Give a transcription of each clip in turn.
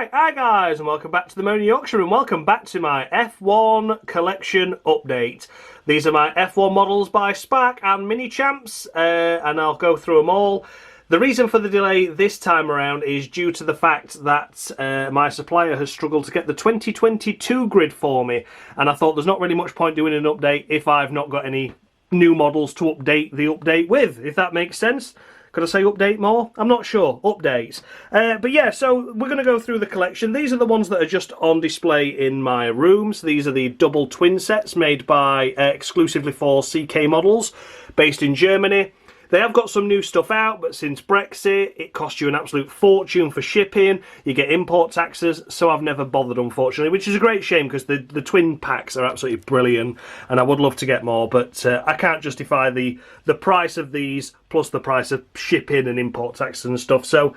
Right, hi guys, and welcome back to the Motor Yorkshire, and welcome back to my F1 collection update. These are my F1 models by Spark and Minichamps, and I'll go through them all. The reason for the delay this time around is due to the fact that my supplier has struggled to get the 2022 grid for me, and I thought there's not really much point doing an update if I've not got any new models to update the update with, if that makes sense. Could I say update more? I'm not sure. Updates. But yeah, so we're going to go through the collection. These are the ones that are just on display in my rooms. These are the double twin sets made by exclusively for CK Models, based in Germany. They have got some new stuff out, but since Brexit, it costs you an absolute fortune for shipping. You get import taxes, so I've never bothered, unfortunately, which is a great shame because the twin packs are absolutely brilliant, and I would love to get more, but I can't justify the price of these plus the price of shipping and import taxes and stuff. So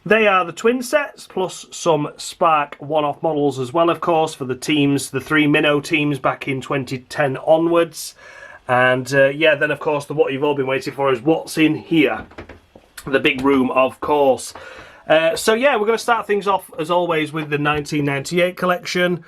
they are the twin sets, plus some Spark one-off models as well, of course, for the teams, the three Minnow teams back in 2010 onwards. And yeah, then of course what you've all been waiting for is what's in here. The big room, of course. So yeah, we're going to start things off as always with the 1998 collection,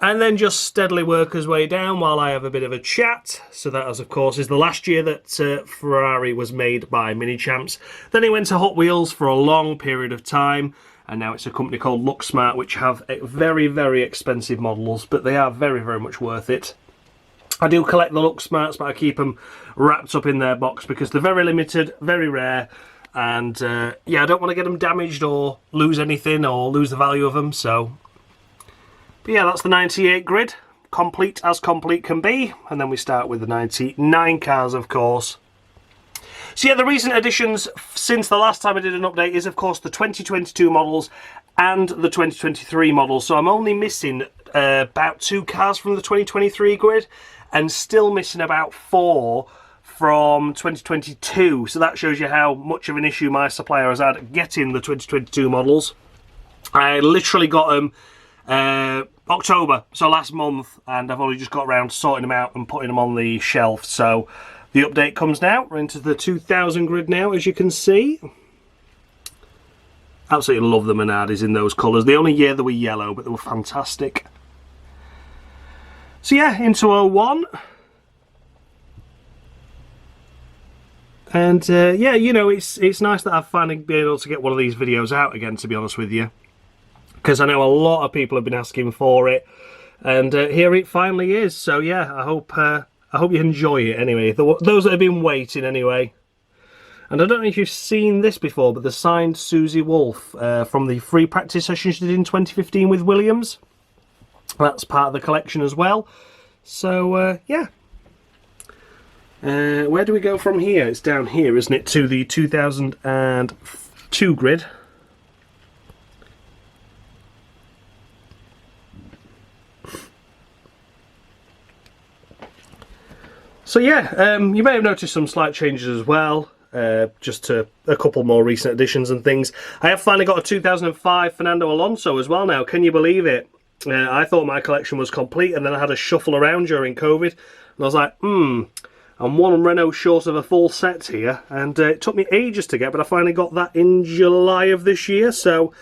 and then just steadily work his way down while I have a bit of a chat. So that, as of course, is the last year that Ferrari was made by Minichamps. Then it went to Hot Wheels for a long period of time, and now it's a company called LuxSmart, which have very, very expensive models, but they are very, very much worth it. I do collect the LuxSmarts, but I keep them wrapped up in their box because they're very limited, very rare, and yeah, I don't want to get them damaged or lose anything or lose the value of them. So, but yeah, that's the 98 grid, complete as complete can be, and then we start with the 99 cars, of course. So yeah, the recent additions since the last time I did an update is, of course, the 2022 models and the 2023 models. So I'm only missing about 2 cars from the 2023 grid, and still missing about 4 from 2022. So that shows you how much of an issue my supplier has had getting the 2022 models. I literally got them October, so last month, and I've only just got around to sorting them out and putting them on the shelf. So the update comes now. We're into the 2000 grid now, as you can see. Absolutely love the Minardis in those colours. The only year they were yellow, but they were fantastic. So yeah, into 01. And yeah, you know, it's nice that I've finally been able to get one of these videos out again, to be honest with you. Because I know a lot of people have been asking for it. And here it finally is. So yeah, I hope you enjoy it anyway. Those that have been waiting anyway. And I don't know if you've seen this before, but the signed Susie Wolff from the free practice session she did in 2015 with Williams. That's part of the collection as well. So, yeah. Where do we go from here? It's down here, isn't it, to the 2002 grid. So, yeah, you may have noticed some slight changes as well. Just to a couple more recent additions and things. I have finally got a 2005 Fernando Alonso as well now. Can you believe it? I thought my collection was complete, and then I had a shuffle around during COVID, and I was like, I'm one Renault short of a full set here, and it took me ages to get, but I finally got that in July of this year. So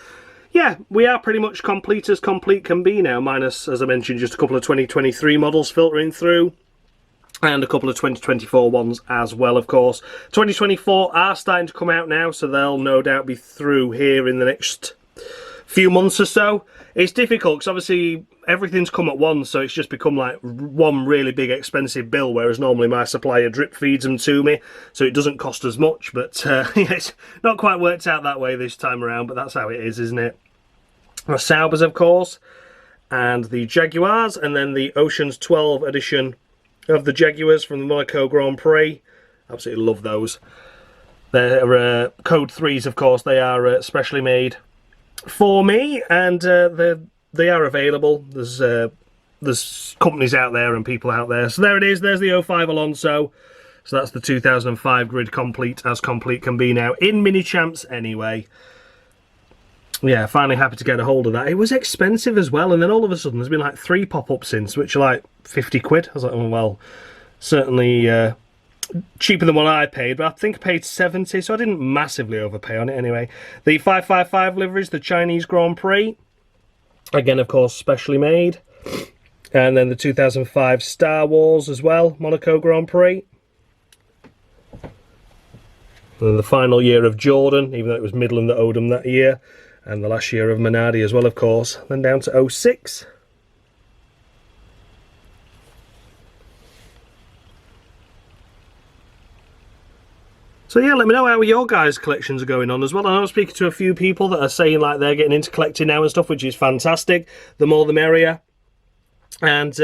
yeah, we are pretty much complete as complete can be now, minus, as I mentioned, just a couple of 2023 models filtering through, and a couple of 2024 ones as well, of course. 2024 are starting to come out now, so they'll no doubt be through here in the next few months or so. It's difficult because obviously everything's come at once, so it's just become like one really big expensive bill, whereas normally my supplier drip feeds them to me, so it doesn't cost as much. But yeah, it's not quite worked out that way this time around, but that's how it is, isn't it? The Saubers, of course, and the Jaguars, and then the Oceans 12 edition of the Jaguars from the Monaco Grand Prix. Absolutely love those. They're Code 3s, of course. They are specially made for me, and they are available. There's companies out there and people out there. So there it is. There's the 05 Alonso. So that's the 2005 grid, complete as complete can be now, in Minichamps anyway. Yeah, finally happy to get a hold of that. It was expensive as well, and then all of a sudden there's been like 3 pop-ups since, which are like 50 quid. I was like, oh well, certainly cheaper than what I paid, but I think I paid 70, so I didn't massively overpay on it anyway. The 555 liveries, the Chinese Grand Prix. Again, of course, specially made. And then the 2005 Star Wars as well, Monaco Grand Prix. And the final year of Jordan, even though it was Midland that owed him that year. And the last year of Minardi as well, of course. Then down to 06. So yeah, let me know how your guys' collections are going on as well. I know I'm speaking to a few people that are saying like they're getting into collecting now and stuff, which is fantastic. The more the merrier. And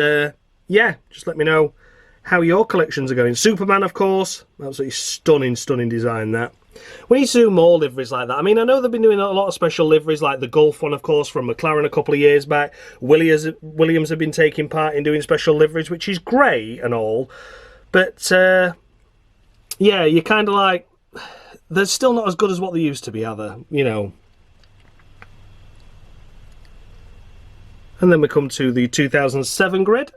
yeah, just let me know how your collections are going. Superman, of course. Absolutely stunning, stunning design, that. We need to do more liveries like that. I mean, I know they've been doing a lot of special liveries, like the Gulf one, of course, from McLaren a couple of years back. Williams have been taking part in doing special liveries, which is great and all. But yeah, you're kind of like, they're still not as good as what they used to be, are they? You know. And then we come to the 2007 grid.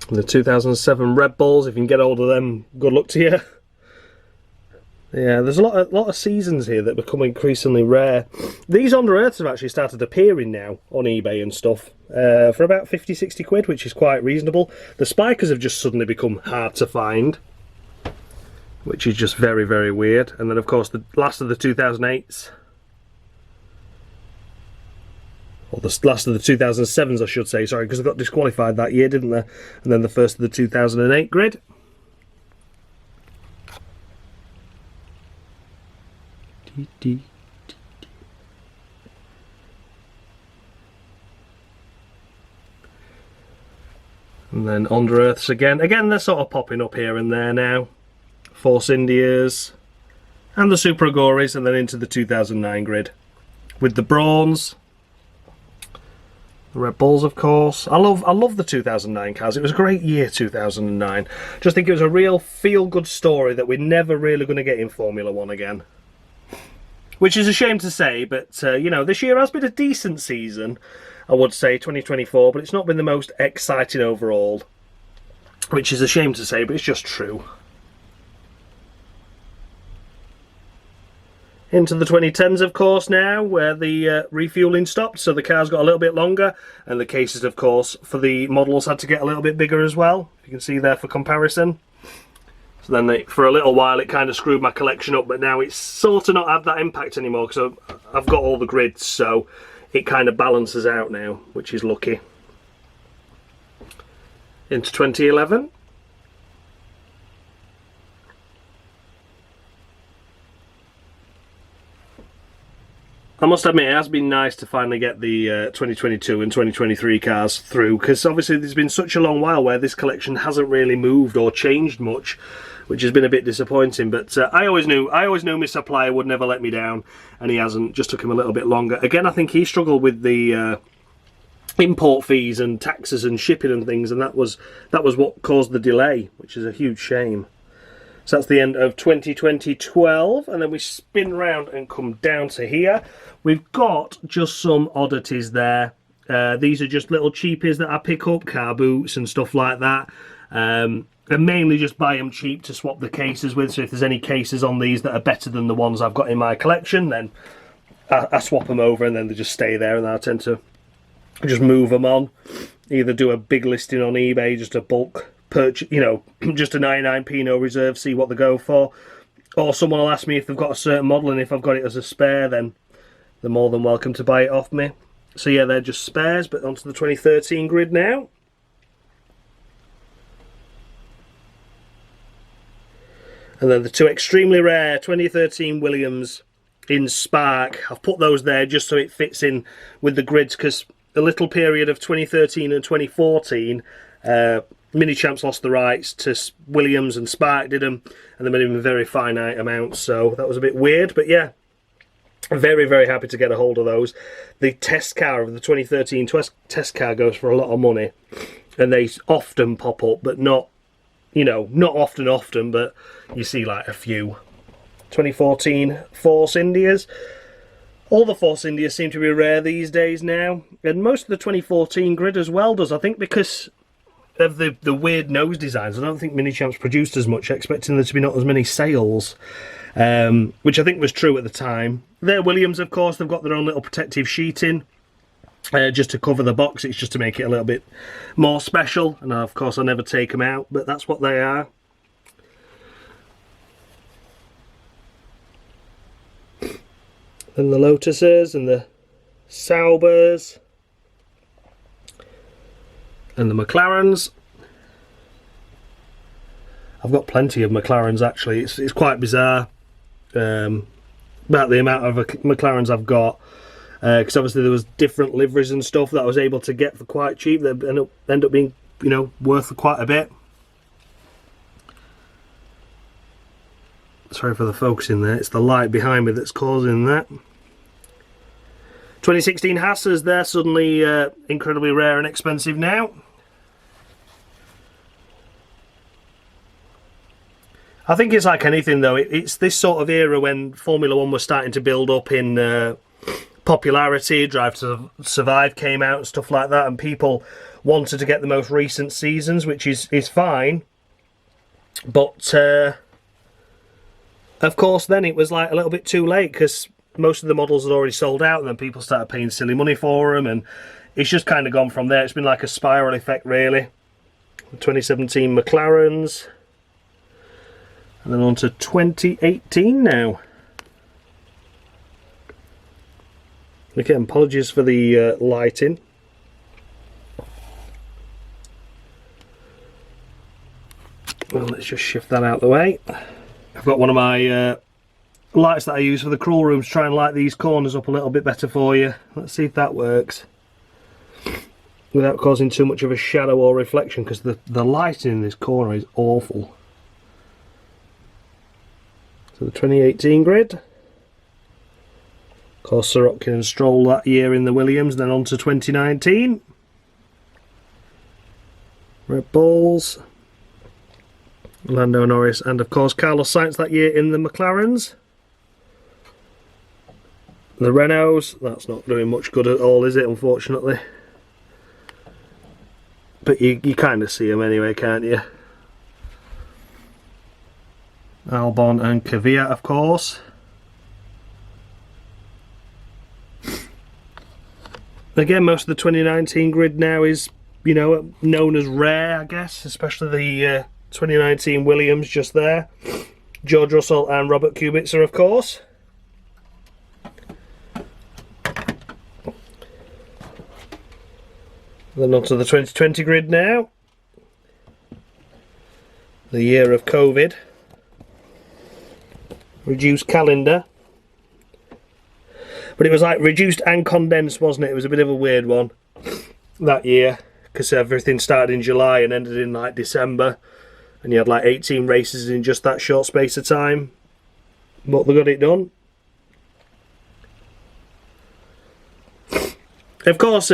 The 2007 Red Bulls, if you can get hold of them, good luck to you. Yeah, there's a lot of seasons here that become increasingly rare. These Under Earths have actually started appearing now on eBay and stuff for about 50-60 quid, which is quite reasonable. The Spikers have just suddenly become hard to find, which is just very, very weird. And then, of course, the last of the 2008s, or the last of the 2007s, I should say, sorry, because they got disqualified that year, didn't they? And then the first of the 2008 grid. And then Under Earths again. Again, they're sort of popping up here and there now. Force Indias and the Super Agoris, and then into the 2009 grid with the Brawns, the Red Bulls, of course. I love the 2009 cars. It was a great year, 2009. Just think it was a real feel-good story that we're never really going to get in Formula 1 again. Which is a shame to say, but, you know, this year has been a decent season, I would say, 2024, but it's not been the most exciting overall. Which is a shame to say, but it's just true. Into the 2010s, of course, now, where the refueling stopped, so the cars got a little bit longer, and the cases, of course, for the models had to get a little bit bigger as well. You can see there for comparison. So then, for a little while, it kind of screwed my collection up, but now it's sort of not had that impact anymore, because I've got all the grids, so it kind of balances out now, which is lucky. Into 2011. I must admit, it has been nice to finally get the 2022 and 2023 cars through, because obviously there's been such a long while where this collection hasn't really moved or changed much, which has been a bit disappointing. But I always knew my supplier would never let me down, and he hasn't. Just took him a little bit longer. Again, I think he struggled with the import fees and taxes and shipping and things, and that was what caused the delay, which is a huge shame. So that's the end of 2012, and then we spin round and come down to here. We've got just some oddities there. These are just little cheapies that I pick up, car boots and stuff like that. And mainly just buy them cheap to swap the cases with. So if there's any cases on these that are better than the ones I've got in my collection, then I swap them over, and then they just stay there, and I tend to just move them on. Either do a big listing on eBay, just a bulk purchase, you know, just a 99p no reserve, see what they go for. Or someone will ask me if they've got a certain model, and if I've got it as a spare, then they're more than welcome to buy it off me. So yeah, they're just spares, but onto the 2013 grid now. And then the two extremely rare 2013 Williams in Spark. I've put those there just so it fits in with the grids, because a little period of 2013 and 2014, Minichamps lost the rights to Williams, and Spark did them, and they made them in very finite amounts, so that was a bit weird. But yeah, very, very happy to get a hold of those. The test car of the 2013 test car goes for a lot of money, and they often pop up, but not, you know, not often, but you see like a few. 2014 Force Indias. All the Force Indias seem to be rare these days now, and most of the 2014 grid as well does, I think, because of the weird nose designs. I don't think Minichamps produced as much, expecting there to be not as many sales, which I think was true at the time. They're Williams, of course. They've got their own little protective sheeting just to cover the box. It's just to make it a little bit more special, and of course I never take them out, but that's what they are. And the Lotuses and the Saubers and the McLarens. I've got plenty of McLarens actually. It's quite bizarre about the amount of McLarens I've got, because obviously there was different liveries and stuff that I was able to get for quite cheap that end up being, you know, worth quite a bit. Sorry for the focusing there, it's the light behind me that's causing that. 2016 Hassas, they're suddenly incredibly rare and expensive now. I think it's like anything though, it's this sort of era when Formula 1 was starting to build up in popularity. Drive to Survive came out and stuff like that, and people wanted to get the most recent seasons, which is fine. But of course then it was like a little bit too late, because most of the models had already sold out, and then people started paying silly money for them, and it's just kind of gone from there. It's been like a spiral effect really. The 2017 McLarens, and then on to 2018 now. Again, apologies for the lighting. Well, let's just shift that out of the way. I've got one of my lights that I use for the crawl rooms to try and light these corners up a little bit better for you. Let's see if that works without causing too much of a shadow or reflection, because the lighting in this corner is awful. So the 2018 grid, of course Sirotkin and Stroll that year in the Williams, then on to 2019. Red Bulls, Lando Norris, and of course Carlos Sainz that year in the McLarens. The Renaults, that's not doing much good at all, is it, unfortunately? But you kind of see them anyway, can't you? Albon and Kvyat, of course. Again, most of the 2019 grid now is, you know, known as rare, I guess, especially the 2019 Williams just there. George Russell and Robert Kubica, of course. Then on to the 2020 grid now. The year of COVID. Reduced calendar. But it was like reduced and condensed, wasn't it? It was a bit of a weird one that year, because everything started in July and ended in like December, and you had like 18 races in just that short space of time. But they got it done. Of course,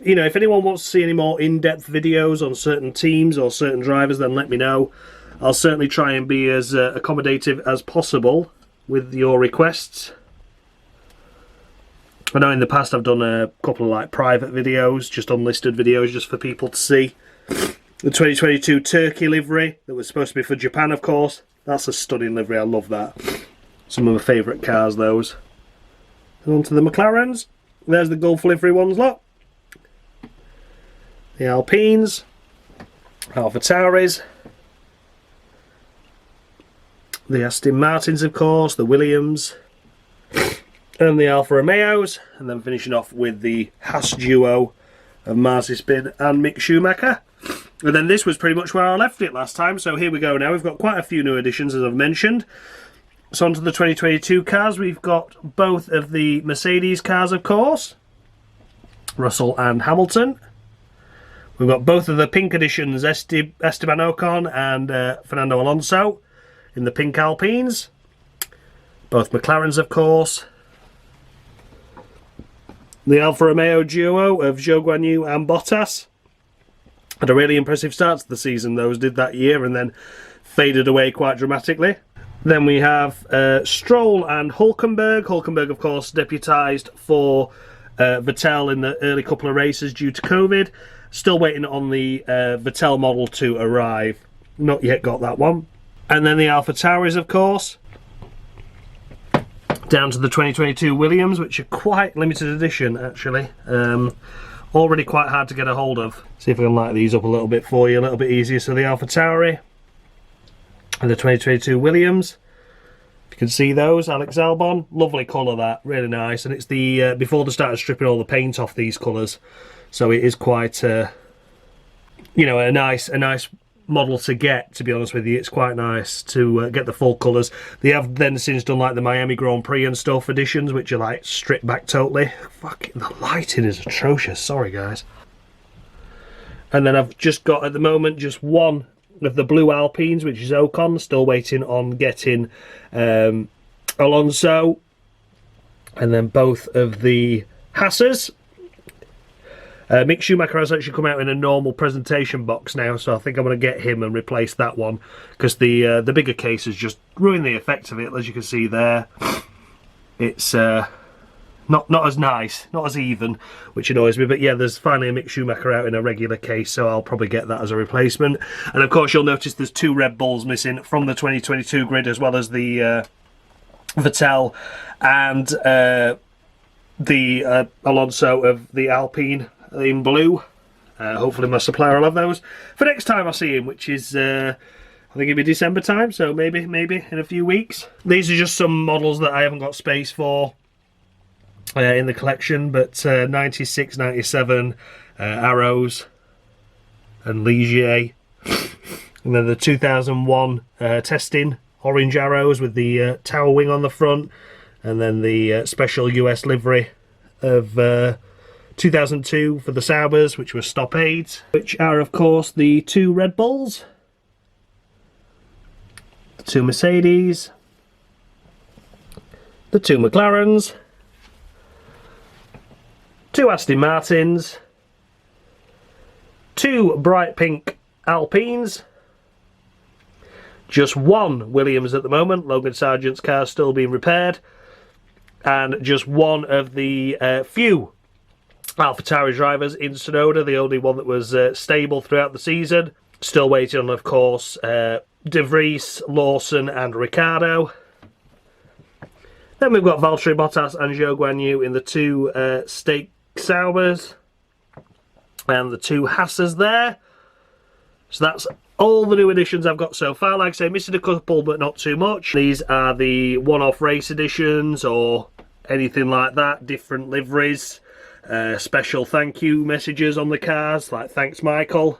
you know, if anyone wants to see any more in-depth videos on certain teams or certain drivers, then let me know. I'll certainly try and be as accommodative as possible with your requests. I know in the past I've done a couple of like private videos, just unlisted videos, just for people to see. The 2022 Turkey livery that was supposed to be for Japan, of course. That's a stunning livery, I love that. Some of my favourite cars, those. And on to the McLarens. There's the Gulf livery ones, look. The Alpines, AlphaTauris, the Aston Martins, of course, the Williams, and the Alfa Romeos, and then finishing off with the Haas duo of Mazepin and Mick Schumacher. And then this was pretty much where I left it last time, so here we go now. We've got quite a few new additions, as I've mentioned. So on to the 2022 cars. We've got both of the Mercedes cars, of course, Russell and Hamilton. We've got both of the pink editions, Esteban Ocon and Fernando Alonso in the pink Alpines. Both McLarens, of course. The Alfa Romeo duo of Zhou Guanyu and Bottas. Had a really impressive start to the season, those did that year, and then faded away quite dramatically. Then we have Stroll and Hülkenberg. Hülkenberg, of course, deputised for Vettel in the early couple of races due to COVID. Still waiting on the Vettel model to arrive. Not yet got that one. And then the Alpha Tauris, of course. Down to the 2022 Williams, which are quite limited edition, actually. Already quite hard to get a hold of. See if I can light these up a little bit for you, a little bit easier. So the Alpha Tauri and the 2022 Williams. You can see those, Alex Albon. Lovely colour, that, really nice. And it's the before they started stripping all the paint off these colours, so it is quite you know, a nice model to get, to be honest with you. It's quite nice to get the full colours. They have then since done like the Miami Grand Prix and stuff editions, which are like stripped back totally. Fucking, the lighting is atrocious, sorry guys. And then I've just got at the moment just one of the blue Alpines, which is Ocon. Still waiting on getting Alonso, and then both of the Haas's. Mick Schumacher has actually come out in a normal presentation box now, so I think I'm going to get him and replace that one, because the bigger case has just ruined the effect of it. As you can see there, it's not as nice, not as even, which annoys me. But yeah, there's finally a Mick Schumacher out in a regular case, so I'll probably get that as a replacement. And of course you'll notice there's 2 Red Bulls missing from the 2022 grid, as well as the Vettel and the Alonso of the Alpine in blue. Hopefully my supplier will have those for next time I see him, which is I think it'll be December time, so maybe in a few weeks. These are just some models that I haven't got space for in the collection, but 96, 97 Arrows and Ligier, and then the 2001 testing orange Arrows with the tower wing on the front, and then the special US livery of 2002 for the Saubers, which were stoppades, which are of course the 2 Red Bulls, the 2 Mercedes, the 2 McLarens, 2 Aston Martins, 2 bright pink Alpines, just 1 Williams at the moment. Logan Sargent's car still being repaired, and just 1 of the few AlphaTauri drivers in Sonoda, the only one that was stable throughout the season. Still waiting on, of course, De Vries, Lawson and Ricciardo. Then we've got Valtteri Bottas and Zhou Guanyu in the 2 Stake Saubers and the 2 Haas's there. So that's all the new additions I've got so far. Like I say, missing a couple, but not too much. These are the one-off race editions or anything like that, different liveries. Special thank you messages on the cars, like thanks Michael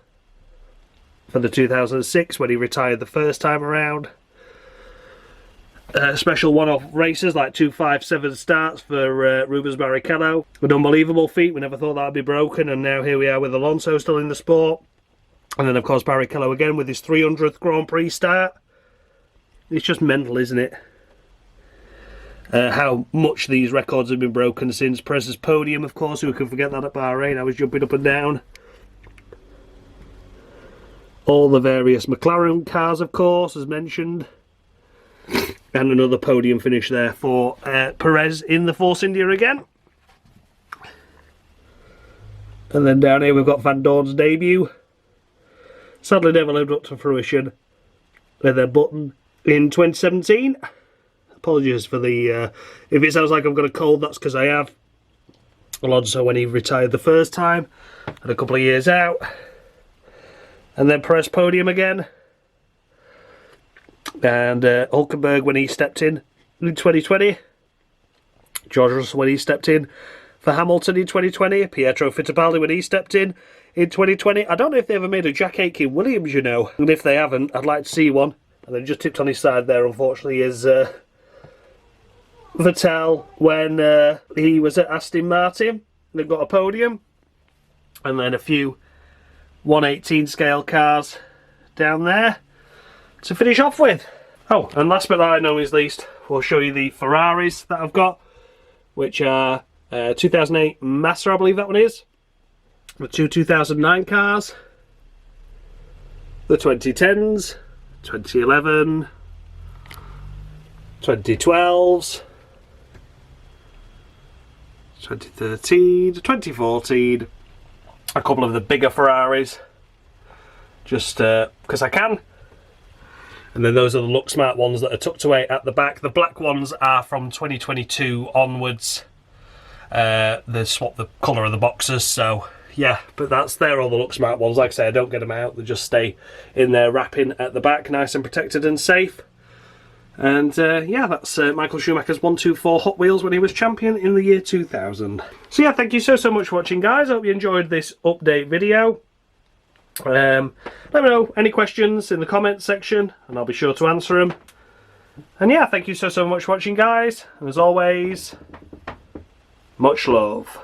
for the 2006 when he retired the first time around. Special one-off races like 257 starts for Rubens Barrichello. An unbelievable feat. We never thought that would be broken, and now here we are with Alonso still in the sport. And then of course Barrichello again with his 300th Grand Prix start. It's just mental, isn't it? How much these records have been broken since Perez's podium, of course. Who can forget that at Bahrain? I was jumping up and down. All the various McLaren cars, of course, as mentioned. And another podium finish there for Perez in the Force India again. And then down here we've got Van Dorn's debut. Sadly never lived up to fruition. And then Button in 2017. Apologies for the... if it sounds like I've got a cold, that's because I have. Alonso when he retired the first time. And a couple of years out. And then Perez podium again. And Hulkenberg when he stepped in 2020. George Russell when he stepped in for Hamilton in 2020. Pietro Fittipaldi when he stepped in 2020. I don't know if they ever made a Jack Aitken Williams, you know. And if they haven't, I'd like to see one. And then just tipped on his side there, unfortunately, is Vettel when he was at Aston Martin. They've got a podium. And then a few 118 scale cars down there to finish off with. Oh, and last but not least, we'll show you the Ferraris that I've got, which are 2008 Massa, I believe that one is. The 2 2009 cars, the 2010s, 2011, 2012s, 2013, 2014, a couple of the bigger Ferraris, just because I can. And then those are the Look Smart ones that are tucked away at the back. The black ones are from 2022 onwards. They swap the colour of the boxes, so yeah, but they're all the Look Smart ones. Like I say, I don't get them out, they just stay in there wrapping at the back, nice and protected and safe. And yeah, that's Michael Schumacher's 124 Hot Wheels when he was champion in the year 2000. So yeah, thank you so much for watching, guys. I hope you enjoyed this update video. Let me know any questions in the comments section and I'll be sure to answer them. And yeah, thank you so much for watching, guys, and as always, much love.